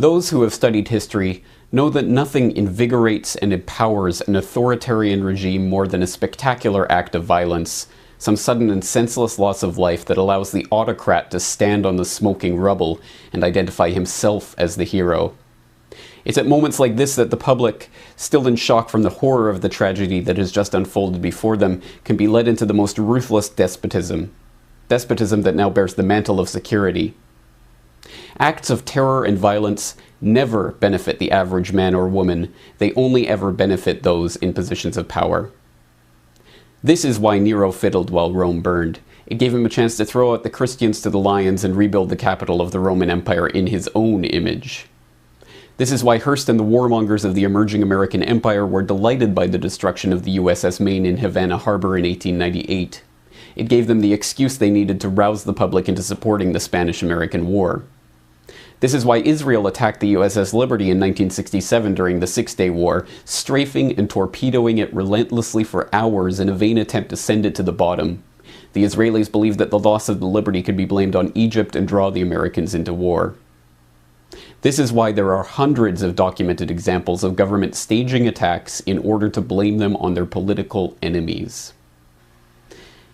Those who have studied history know that nothing invigorates and empowers an authoritarian regime more than a spectacular act of violence, some sudden and senseless loss of life that allows the autocrat to stand on the smoking rubble and identify himself as the hero. It's at moments like this that the public, still in shock from the horror of the tragedy that has just unfolded before them, can be led into the most ruthless despotism. Despotism that now bears the mantle of security. Acts of terror and violence never benefit the average man or woman. They only ever benefit those in positions of power. This is why Nero fiddled while Rome burned. It gave him a chance to throw out the Christians to the lions and rebuild the capital of the Roman Empire in his own image. This is why Hearst and the warmongers of the emerging American Empire were delighted by the destruction of the USS Maine in Havana Harbor in 1898. It gave them the excuse they needed to rouse the public into supporting the Spanish-American War. This is why Israel attacked the USS Liberty in 1967 during the Six-Day War, strafing and torpedoing it relentlessly for hours in a vain attempt to send it to the bottom. The Israelis believed that the loss of the Liberty could be blamed on Egypt and draw the Americans into war. This is why there are hundreds of documented examples of government staging attacks in order to blame them on their political enemies.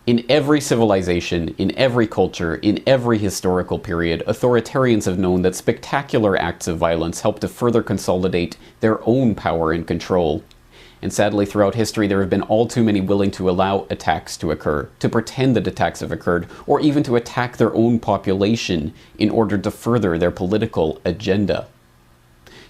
In every civilization, in every culture, in every historical period, authoritarians have known that spectacular acts of violence help to further consolidate their own power and control. And sadly, throughout history, there have been all too many willing to allow attacks to occur, to pretend that attacks have occurred, or even to attack their own population in order to further their political agenda.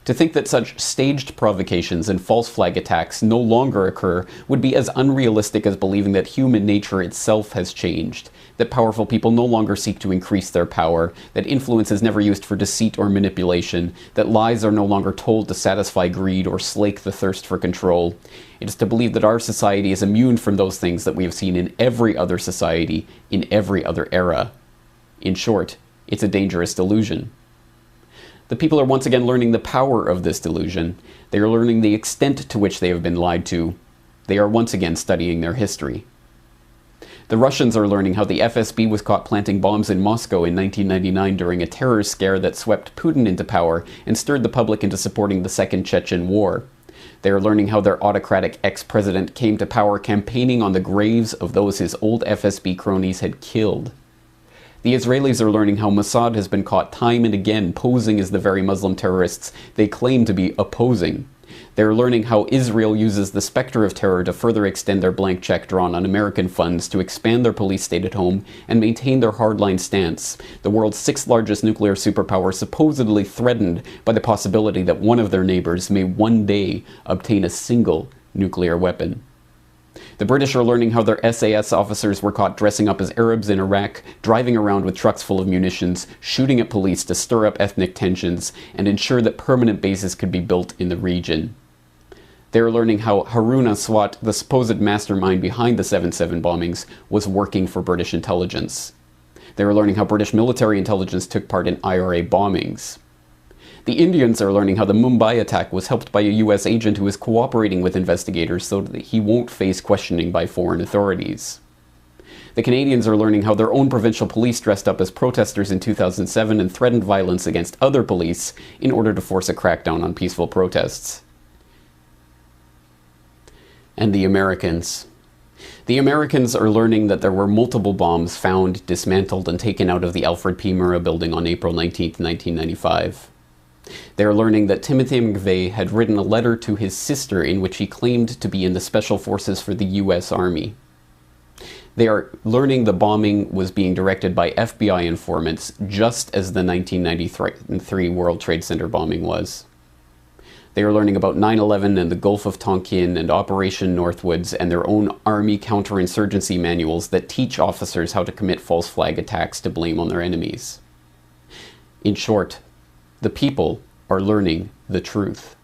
To think that such staged provocations and false flag attacks no longer occur would be as unrealistic as believing that human nature itself has changed, that powerful people no longer seek to increase their power, that influence is never used for deceit or manipulation, that lies are no longer told to satisfy greed or slake the thirst for control. It is to believe that our society is immune from those things that we have seen in every other society, in every other era. In short, it's a dangerous delusion. The people are once again learning the power of this delusion. They are learning the extent to which they have been lied to. They are once again studying their history. The Russians are learning how the FSB was caught planting bombs in Moscow in 1999 during a terror scare that swept Putin into power and stirred the public into supporting the Second Chechen War. They are learning how their autocratic ex-president came to power campaigning on the graves of those his old FSB cronies had killed. The Israelis are learning how Mossad has been caught time and again posing as the very Muslim terrorists they claim to be opposing. They are learning how Israel uses the specter of terror to further extend their blank check drawn on American funds to expand their police state at home and maintain their hardline stance, the world's sixth largest nuclear superpower supposedly threatened by the possibility that one of their neighbors may one day obtain a single nuclear weapon. The British are learning how their SAS officers were caught dressing up as Arabs in Iraq, driving around with trucks full of munitions, shooting at police to stir up ethnic tensions, and ensure that permanent bases could be built in the region. They are learning how Harun Aswat, the supposed mastermind behind the 7/7 bombings, was working for British intelligence. They are learning how British military intelligence took part in IRA bombings. The Indians are learning how the Mumbai attack was helped by a US agent who is cooperating with investigators so that he won't face questioning by foreign authorities. The Canadians are learning how their own provincial police dressed up as protesters in 2007 and threatened violence against other police in order to force a crackdown on peaceful protests. And the Americans. The Americans are learning that there were multiple bombs found, dismantled, and taken out of the Alfred P. Murrah building on April 19, 1995. They are learning that Timothy McVeigh had written a letter to his sister in which he claimed to be in the Special Forces for the US Army. They are learning the bombing was being directed by FBI informants, just as the 1993 World Trade Center bombing was. They are learning about 9/11 and the Gulf of Tonkin and Operation Northwoods and their own Army counterinsurgency manuals that teach officers how to commit false flag attacks to blame on their enemies. In short, the people are learning the truth.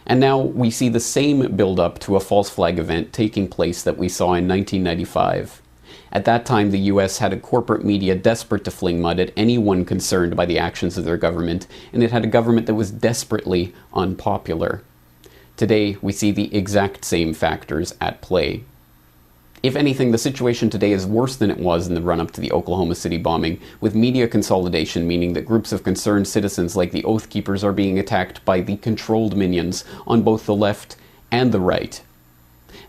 And now we see the same build-up to a false flag event taking place that we saw in 1995. At that time, the US had a corporate media desperate to fling mud at anyone concerned by the actions of their government, and it had a government that was desperately unpopular. Today, we see the exact same factors at play. If anything, the situation today is worse than it was in the run-up to the Oklahoma City bombing, with media consolidation meaning that groups of concerned citizens like the Oath Keepers are being attacked by the controlled minions on both the left and the right.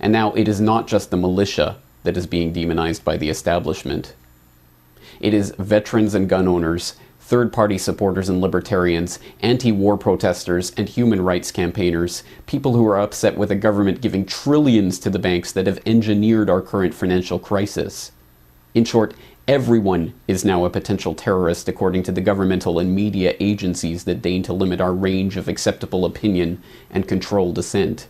And now it is not just the militia that is being demonized by the establishment. It is veterans and gun owners, third-party supporters and libertarians, anti-war protesters and human rights campaigners, people who are upset with a government giving trillions to the banks that have engineered our current financial crisis. In short, everyone is now a potential terrorist according to the governmental and media agencies that deign to limit our range of acceptable opinion and control dissent.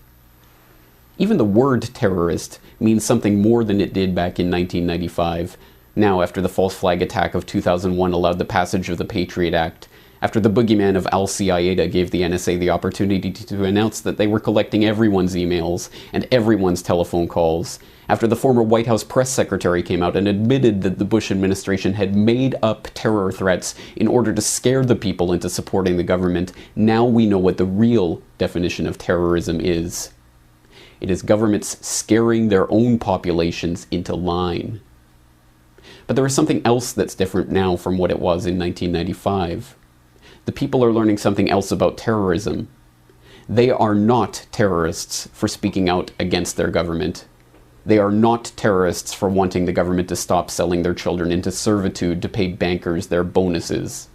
Even the word terrorist means something more than it did back in 1995, now after the false flag attack of 2001 allowed the passage of the Patriot Act, after the boogeyman of Al-Qaeda gave the NSA the opportunity to announce that they were collecting everyone's emails and everyone's telephone calls, after the former White House press secretary came out and admitted that the Bush administration had made up terror threats in order to scare the people into supporting the government, now we know what the real definition of terrorism is. It is governments scaring their own populations into line. But there is something else that's different now from what it was in 1995. The people are learning something else about terrorism. They are not terrorists for speaking out against their government. They are not terrorists for wanting the government to stop selling their children into servitude to pay bankers their bonuses.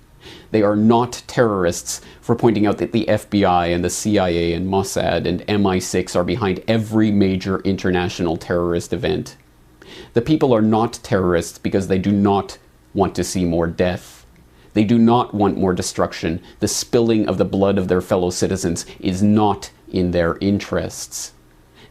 They are not terrorists for pointing out that the FBI and the CIA and Mossad and MI6 are behind every major international terrorist event. The people are not terrorists because they do not want to see more death. They do not want more destruction. The spilling of the blood of their fellow citizens is not in their interests.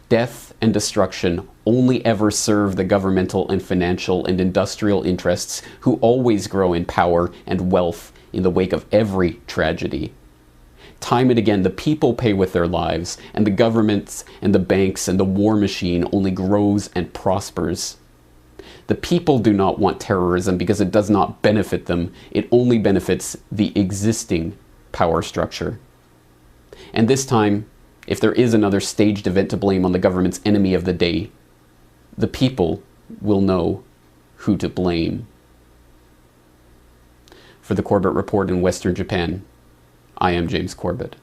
Death and destruction only ever serve the governmental and financial and industrial interests who always grow in power and wealth in the wake of every tragedy. Time and again, the people pay with their lives, and the governments and the banks and the war machine only grows and prospers. The people do not want terrorism because it does not benefit them. It only benefits the existing power structure. And this time, if there is another staged event to blame on the government's enemy of the day, the people will know who to blame. For the Corbett Report in Western Japan, I am James Corbett.